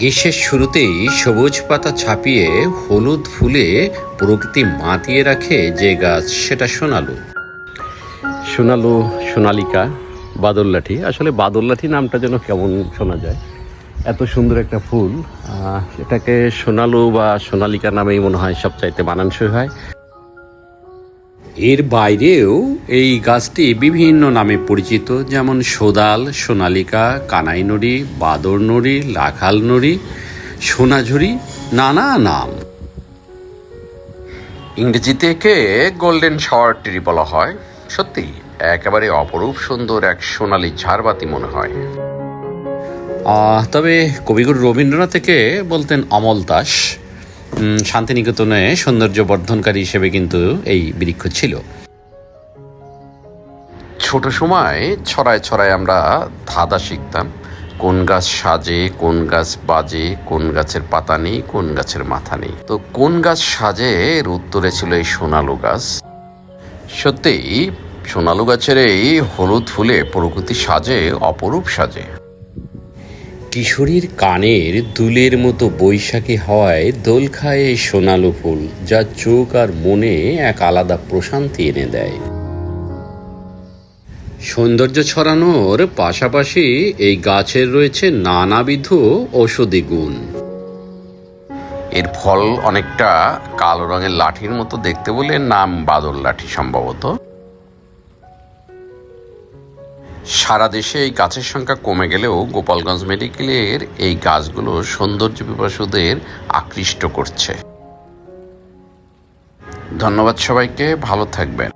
গ্রীষ্মের শুরুতেই সবুজ পাতা ছাপিয়ে হলুদ ফুলে প্রকৃতি মাতিয়ে রাখে যে গাছ, সেটা সোনালু। সোনালু, সোনালিকা, বাদরলাঠি। আসলে বাদরলাঠি নামটা যেন কেমন শোনা যায়, এত সুন্দর একটা ফুল। এটাকে সোনালু বা সোনালিকা নামেই মনে হয় সবচাইতে মানানসই হয়। এর বাইরেও এই গাছটি বিভিন্ন নামে পরিচিত, যেমন সোদাল, সোনালিকা, কানাই নড়ি, বাদর নড়ি, লাখাল নড়ি, সোনাঝুরি, নানা নাম। ইংরেজিতে একে গোল্ডেন শাওয়ার ট্রি বলা হয়। সত্যি একেবারে অপরূপ সুন্দর এক সোনালি ঝাড়বাতি মনে হয়। তবে কবিগুরু রবীন্দ্রনাথ থেকে বলতেন অমল দাস। শান্তিনিকেতনে সৌন্দর্য বর্ধনকারী হিসেবে কিন্তু এই বৃক্ষ ছিল। ছোট সময় ছড়ায় ছড়ায় আমরা ধাঁধা শিখতাম, কোন গাছ সাজে, কোন গাছ বাজে, কোন গাছের পাতা নেই, কোন গাছের মাথা নেই। তো কোন গাছ সাজে এর উত্তরে ছিল এই সোনালু গাছ। সত্যিই সোনালু গাছের এই হলুদ ফুলে প্রকৃতি সাজে, অপরূপ সাজে। কিশোরীর কানের দুলের মতো বৈশাখী হাওয়ায় দোল খায় এই সোনালু ফুল, যা চোখ আর মনে এক আলাদা প্রশান্তি এনে দেয়। সৌন্দর্য ছড়ানোর পাশাপাশি এই গাছের রয়েছে নানাবিধ ঔষধি গুণ। এর ফল অনেকটা কালো রঙের লাঠির মতো দেখতে বলে নাম বাদর লাঠি সম্ভবত। সারা দেশে এই গাছের সংখ্যা কমে গেলেও গোপালগঞ্জ মেডিকেলের এই গাছগুলো সৌন্দর্য পিপাসুদের আকৃষ্ট করছে। ধন্যবাদ সবাইকে, ভালো থাকবেন।